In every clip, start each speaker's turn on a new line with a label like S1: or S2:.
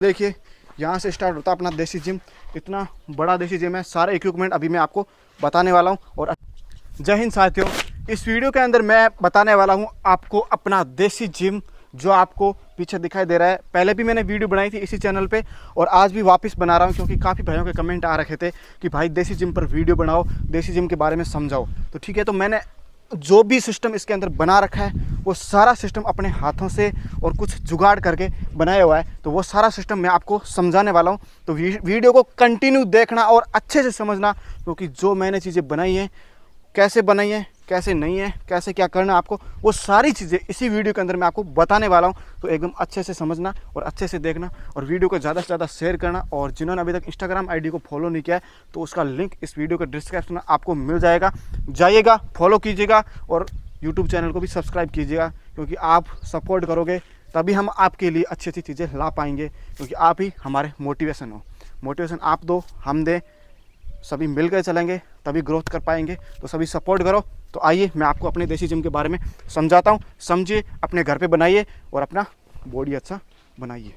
S1: देखिए यहाँ से स्टार्ट होता है अपना देसी जिम। इतना बड़ा देसी जिम है, सारे इक्विपमेंट अभी मैं आपको बताने वाला हूँ। और जय हिंद साथियों, इस वीडियो के अंदर मैं बताने वाला हूँ आपको अपना देसी जिम जो आपको पीछे दिखाई दे रहा है। पहले भी मैंने वीडियो बनाई थी इसी चैनल पे और आज भी वापस बना रहा हूँ, क्योंकि काफ़ी भाइयों के कमेंट आ रखे थे कि भाई देसी जिम पर वीडियो बनाओ, देसी जिम के बारे में समझाओ। तो ठीक है, तो मैंने जो भी सिस्टम इसके अंदर बना रखा है वो सारा सिस्टम अपने हाथों से और कुछ जुगाड़ करके बनाया हुआ है। तो वो सारा सिस्टम मैं आपको समझाने वाला हूँ। तो वीडियो को कंटिन्यू देखना और अच्छे से समझना, क्योंकि जो मैंने चीज़ें बनाई हैं, कैसे बनाई है, कैसे नहीं है, कैसे क्या करना आपको, वो सारी चीज़ें इसी वीडियो के अंदर मैं आपको बताने वाला हूँ। तो एकदम अच्छे से समझना और अच्छे से देखना और वीडियो को ज़्यादा से ज़्यादा शेयर करना। और जिन्होंने अभी तक इंस्टाग्राम आईडी को फॉलो नहीं किया है तो उसका लिंक इस वीडियो के डिस्क्रिप्शन में आपको मिल जाएगा, जाइएगा, फॉलो कीजिएगा और यूट्यूब चैनल को भी सब्सक्राइब कीजिएगा, क्योंकि आप सपोर्ट करोगे तभी हम आपके लिए अच्छी अच्छी चीज़ें ला पाएंगे, क्योंकि आप ही हमारे मोटिवेशन हो। मोटिवेशन आप दो, हम दें, सभी मिलकर चलेंगे तभी ग्रोथ कर पाएंगे। तो सभी सपोर्ट करो। तो आइए मैं आपको अपने देसी जिम के बारे में समझाता हूँ। समझिए, अपने घर पे बनाइए और अपना बॉडी अच्छा बनाइए।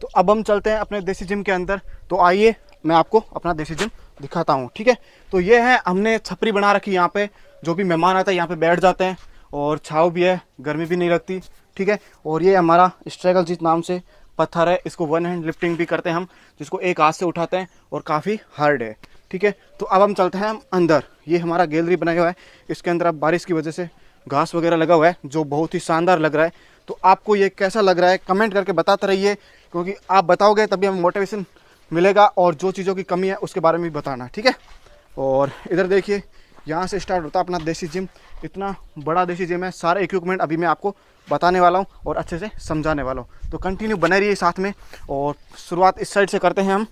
S1: तो अब हम चलते हैं अपने देसी जिम के अंदर। तो आइए मैं आपको अपना देसी जिम दिखाता हूँ। ठीक है, तो ये है, हमने छपरी बना रखी यहाँ पे। जो भी मेहमान आता है यहाँ पे बैठ जाते हैं और छाँव भी है, गर्मी भी नहीं लगती। ठीक है, और ये हमारा स्ट्रगल जिस नाम से पत्थर है, इसको वन हैंड लिफ्टिंग भी करते हैं हम, जिसको एक हाथ से उठाते हैं और काफ़ी हार्ड है। ठीक है, तो अब हम चलते हैं हम अंदर। ये हमारा गैलरी बनाया हुआ है, इसके अंदर अब बारिश की वजह से घास वगैरह लगा हुआ है जो बहुत ही शानदार लग रहा है। तो आपको ये कैसा लग रहा है कमेंट करके बताते रहिए, क्योंकि आप बताओगे तभी हमें मोटिवेशन मिलेगा और जो चीज़ों की कमी है उसके बारे में भी बताना। ठीक है, और इधर देखिए यहाँ से स्टार्ट होता है अपना देसी जिम। इतना बड़ा देसी जिम है, सारे इक्विपमेंट अभी मैं आपको बताने वाला हूँ और अच्छे से समझाने वाला हूँ। तो कंटिन्यू बने रहिए साथ में। और शुरुआत इस साइड से करते हैं हम।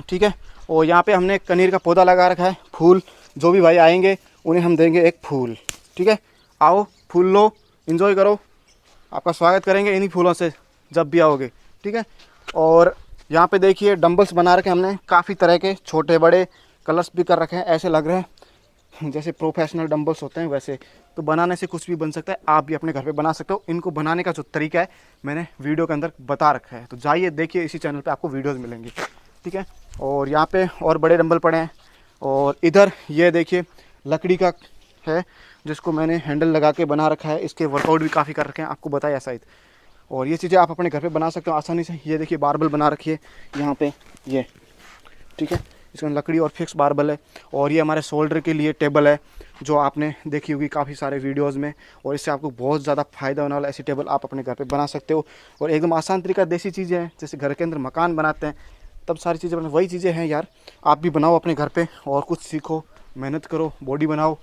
S1: ठीक है, और यहाँ पे हमने कनीर का पौधा लगा रखा है, फूल। जो भी भाई आएंगे उन्हें हम देंगे एक फूल। ठीक है, आओ, फूल लो, इन्जॉय करो, आपका स्वागत करेंगे इन्हीं फूलों से जब भी आओगे। ठीक है, और यहाँ पे देखिए डंबल्स बना रखे हमने, काफ़ी तरह के, छोटे बड़े कलर्स भी कर रखे हैं। ऐसे लग रहे हैं जैसे प्रोफेशनल डंबल्स होते हैं वैसे। तो बनाने से कुछ भी बन सकता है, आप भी अपने घर पे बना सकते हो। इनको बनाने का जो तरीका है मैंने वीडियो के अंदर बता रखा है, तो जाइए देखिए, इसी चैनल पे आपको वीडियोस मिलेंगी। ठीक है, और यहाँ पे और बड़े डंबल पड़े हैं। और इधर ये देखिए लकड़ी का है, जिसको मैंने हैंडल लगा के बना रखा है। इसके वर्कआउट भी काफ़ी कर रखे हैं, आपको बताया शायद। और ये चीज़ें आप अपने घर पे बना सकते हो आसानी से। ये देखिए बारबल बना रखी है यहाँ पे, ये। ठीक है, इसमें लकड़ी और फिक्स बारबल है। और ये हमारे शोल्डर के लिए टेबल है, जो आपने देखी होगी काफ़ी सारे वीडियोस में, और इससे आपको बहुत ज़्यादा फ़ायदा होने वाला। ऐसी टेबल आप अपने घर पे बना सकते हो और एकदम आसान तरीका, देसी चीज़ें हैं, जैसे घर के अंदर मकान बनाते हैं तब सारी चीज़ें बना, वही चीज़ें हैं यार। आप भी बनाओ अपने घर पे और कुछ सीखो, मेहनत करो, बॉडी बनाओ।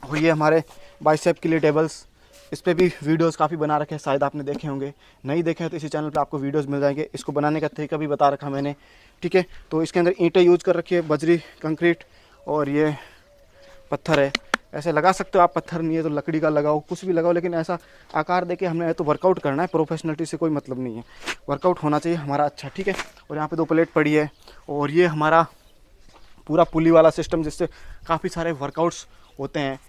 S1: और ये हमारे बाइसेप के लिए टेबल्स, इस पर भी वीडियोस काफ़ी बना रखे हैं, शायद आपने देखे होंगे। नहीं देखे हैं तो इसी चैनल पे आपको वीडियोस मिल जाएंगे। इसको बनाने का तरीका भी बता रखा मैंने। ठीक है, तो इसके अंदर ईंटें यूज़ कर रखी है, बजरी, कंक्रीट, और ये पत्थर है। ऐसे लगा सकते हो आप, पत्थर नहीं है तो लकड़ी का लगाओ, कुछ भी लगाओ, लेकिन ऐसा आकार देके हमने तो वर्कआउट करना है, प्रोफेशनलिटी से कोई मतलब नहीं है, वर्कआउट होना चाहिए हमारा अच्छा। ठीक है, और यहाँ पे 2 प्लेट पड़ी है। और ये हमारा पूरा पुली वाला सिस्टम, जिससे काफ़ी सारे वर्कआउट्स होते हैं,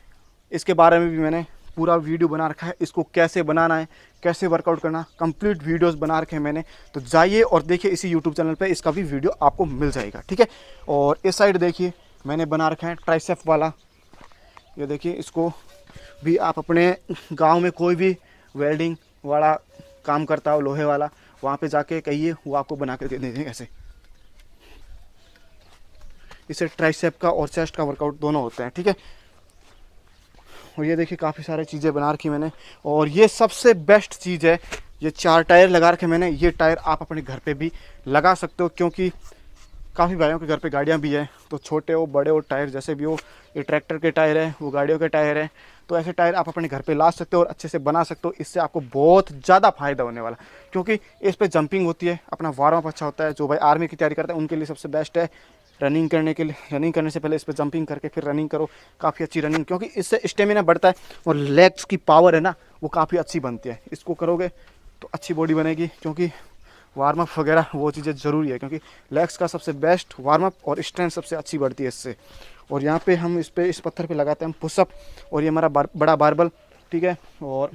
S1: इसके बारे में भी मैंने पूरा वीडियो बना रखा है। इसको कैसे बनाना है, कैसे वर्कआउट करना, कंप्लीट वीडियोस बना रखे हैं मैंने। तो जाइए और देखिए इसी यूट्यूब चैनल पे, इसका भी वीडियो आपको मिल जाएगा। ठीक है, और इस साइड देखिए मैंने बना रखा है ट्राइसेप वाला। ये देखिए, इसको भी आप अपने गांव में कोई भी वेल्डिंग वाला काम करता हो, लोहे वाला, वहाँ पे जाके कहिए, वो आपको बना के दे देंगे ऐसे। इससे ट्राइसेप का और चेस्ट का वर्कआउट दोनों होते हैं। ठीक है, और ये देखिए काफ़ी सारी चीज़ें बना रखी मैंने। और ये सबसे बेस्ट चीज़ है, ये 4 टायर लगा रखे मैंने। ये टायर आप अपने घर पे भी लगा सकते हो, क्योंकि काफ़ी भाइयों के घर पे गाड़ियाँ भी हैं, तो छोटे हो बड़े हो टायर जैसे भी हो, ये ट्रैक्टर के टायर है, वो गाड़ियों के टायर हैं। तो ऐसे टायर आप अपने घर पे ला सकते हो और अच्छे से बना सकते हो। इससे आपको बहुत ज़्यादा फायदा होने वाला, क्योंकि इस पर जंपिंग होती है, अपना वार्म अप अच्छा होता है। जो भाई आर्मी की तैयारी करते हैं उनके लिए सबसे बेस्ट है। रनिंग करने के लिए, रनिंग करने से पहले इस पर जंपिंग करके फिर रनिंग करो, काफ़ी अच्छी रनिंग, क्योंकि इससे स्टेमिना बढ़ता है और लेग्स की पावर है ना, वो काफ़ी अच्छी बनती है। इसको करोगे तो अच्छी बॉडी बनेगी, क्योंकि वार्म अप वगैरह वो चीज़ें ज़रूरी है, क्योंकि लेग्स का सबसे बेस्ट वार्म अप और स्ट्रेंथ सबसे अच्छी बढ़ती है इससे। और यहाँ पे हम इस पत्थर पे लगाते हैं हम पुशअप। और ये हमारा बड़ा बारबल, ठीक है। और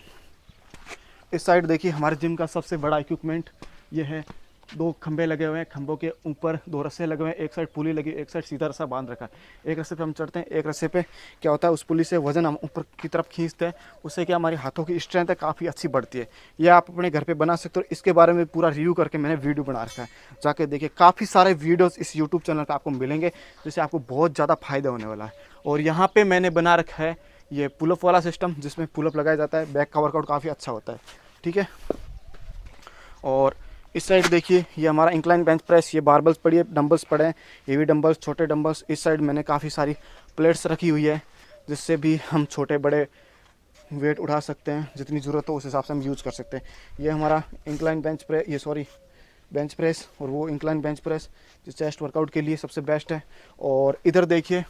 S1: इस साइड देखिए हमारे जिम का सबसे बड़ा इक्विपमेंट ये है। 2 खंबे लगे हुए हैं, खंभों के ऊपर 2 रस्से लगे हुए हैं, एक साइड पुली लगी, एक साइड सीधा रस्सा बांध रखा है। एक रस्से पे हम चढ़ते हैं, एक रस्से पे क्या होता है उस पुली से वजन हम ऊपर की तरफ खींचते हैं, उससे क्या हमारी हाथों की स्ट्रेंथ है काफ़ी अच्छी बढ़ती है। ये आप अपने घर पे बना सकते हो। इसके बारे में पूरा रिव्यू करके मैंने वीडियो बना रखा है, जाके देखिए। काफ़ी सारे वीडियोज़ इस यूट्यूब चैनल पर आपको मिलेंगे जिससे आपको बहुत ज़्यादा फ़ायदा होने वाला है। और यहाँ पर मैंने बना रखा है ये पुलअप वाला सिस्टम, जिसमें पुलअप लगाया जाता है। बैक का वर्कआउट काफ़ी अच्छा होता है, ठीक है। और इस साइड देखिए ये हमारा इंक्लाइन बेंच प्रेस, ये बारबल्स पड़ी है, डंबल्स पड़े हैं, ये भी डंबल्स, छोटे डंबल्स। इस साइड मैंने काफ़ी सारी प्लेट्स रखी हुई है जिससे भी हम छोटे बड़े वेट उठा सकते हैं, जितनी ज़रूरत हो उस हिसाब से हम यूज़ कर सकते हैं। ये हमारा इंक्लाइन बेंच प्रेस, ये सॉरी बेंच प्रेस, और वो इंक्लाइन बेंच प्रेस जो चेस्ट वर्कआउट के लिए सबसे बेस्ट है। और इधर देखिए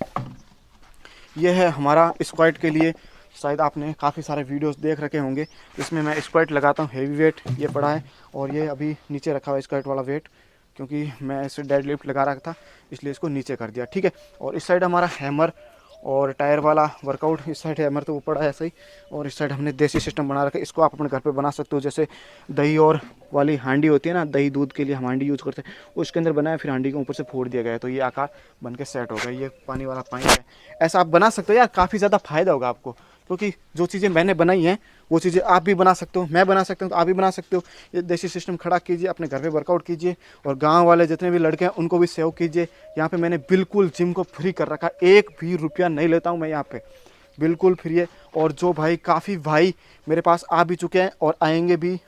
S1: ये है हमारा स्क्वाट के लिए। शायद आपने काफ़ी सारे वीडियोस देख रखे होंगे, इसमें मैं स्क्वाट लगाता हूँ। हेवी वेट ये पड़ा है और ये अभी नीचे रखा हुआ है स्क्वाट वाला वेट, क्योंकि मैं इसे डेड लिफ्ट लगा रखा था इसलिए इसको नीचे कर दिया, ठीक है। और इस साइड हमारा हैमर और टायर वाला वर्कआउट, इस साइड हैमर तो ऊपर है ऐसे ही, और इस साइड हमने देसी सिस्टम बना रखा है। इसको आप अपने घर पे बना सकते हो, जैसे दही और वाली हांडी होती है ना, दही दूध के लिए हम हांडी यूज़ करते हैं, उसके अंदर बनाया, फिर हांडी के ऊपर से फोड़ दिया गया है, तो ये आकार बन के सेट हो गया। ये पानी वाला पाइप है, ऐसा आप बना सकते हो यार, काफ़ी ज़्यादा फायदा होगा आपको, क्योंकि जो चीज़ें मैंने बनाई हैं वो चीज़ें आप भी बना सकते हो, मैं बना सकता हूँ तो आप भी बना सकते हो। ये देसी सिस्टम खड़ा कीजिए, अपने घर पे वर्कआउट कीजिए, और गांव वाले जितने भी लड़के हैं उनको भी सेव कीजिए। यहाँ पे मैंने बिल्कुल जिम को फ्री कर रखा, 1 भी रुपया नहीं लेता हूँ मैं यहाँ पे, बिल्कुल फ्री है। और जो भाई काफ़ी भाई मेरे पास आ भी चुके हैं और आएंगे भी,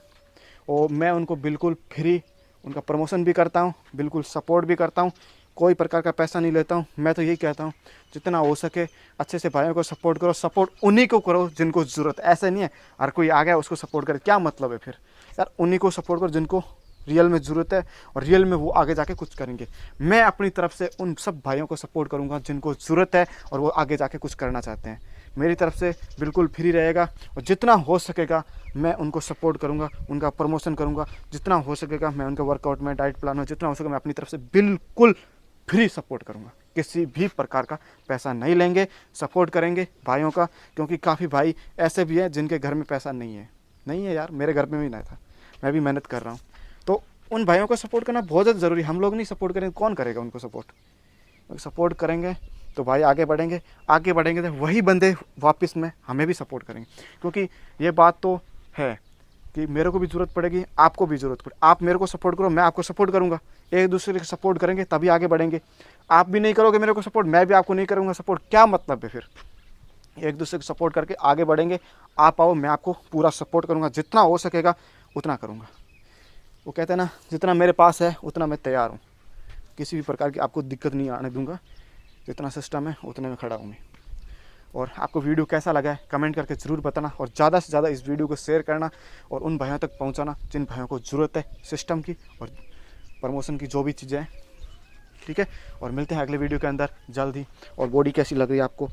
S1: और मैं उनको बिल्कुल फ्री उनका प्रमोशन भी करता हूँ, बिल्कुल सपोर्ट भी करता हूँ, कोई प्रकार का पैसा नहीं लेता हूँ। मैं तो यही कहता हूँ जितना हो सके अच्छे से भाइयों को सपोर्ट करो, सपोर्ट उन्हीं को करो जिनको ज़रूरत है। ऐसा नहीं है हर कोई आ गया उसको सपोर्ट करे, क्या मतलब है फिर यार। उन्हीं को सपोर्ट करो जिनको रियल में ज़रूरत है, और रियल में वो आगे जाके कुछ करेंगे। मैं अपनी तरफ से उन सब भाइयों को सपोर्ट करूँगा जिनको ज़रूरत है और वो आगे जाके कुछ करना चाहते हैं। मेरी तरफ से बिल्कुल फ्री रहेगा, और जितना हो सकेगा मैं उनको सपोर्ट करूँगा, उनका प्रमोशन करूँगा, जितना हो सकेगा मैं उनके वर्कआउट में, डाइट प्लान में, जितना हो सकेगा मैं अपनी तरफ से बिल्कुल फ्री सपोर्ट करूँगा। किसी भी प्रकार का पैसा नहीं लेंगे, सपोर्ट करेंगे भाइयों का, क्योंकि काफ़ी भाई ऐसे भी हैं जिनके घर में पैसा नहीं है यार, मेरे घर में भी नहीं था, मैं भी मेहनत कर रहा हूँ। तो उन भाइयों को सपोर्ट करना बहुत ज़्यादा ज़रूरी है। हम लोग नहीं सपोर्ट करेंगे कौन करेगा उनको सपोर्ट। सपोर्ट करेंगे तो भाई आगे बढ़ेंगे तो वही बंदे वापस में हमें भी सपोर्ट करेंगे, क्योंकि ये बात तो है कि मेरे को भी ज़रूरत पड़ेगी, आपको भी ज़रूरत पड़े। आप मेरे को सपोर्ट करो, मैं आपको सपोर्ट करूँगा, एक दूसरे को सपोर्ट करेंगे तभी आगे बढ़ेंगे। आप भी नहीं करोगे मेरे को सपोर्ट, मैं भी आपको नहीं करूँगा सपोर्ट, क्या मतलब है फिर। एक दूसरे को सपोर्ट करके आगे बढ़ेंगे। आप आओ, मैं आपको पूरा सपोर्ट करूँगा, जितना हो सकेगा उतना करूँगा। वो कहते हैं ना, जितना मेरे पास है उतना मैं तैयार हूँ, किसी भी प्रकार की आपको दिक्कत नहीं आने दूंगा, जितना सिस्टम है उतने में खड़ा हूँ मैं। और आपको वीडियो कैसा लगा है कमेंट करके ज़रूर बताना, और ज़्यादा से ज़्यादा इस वीडियो को शेयर करना और उन भाइयों तक पहुँचाना जिन भाइयों को ज़रूरत है सिस्टम की और प्रमोशन की, जो भी चीज़ें हैं, ठीक है। और मिलते हैं अगले वीडियो के अंदर जल्द ही। और बॉडी कैसी लग रही है आपको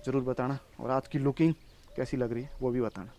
S1: ज़रूर बताना, और आज की लुकिंग कैसी लग रही है वो भी बताना।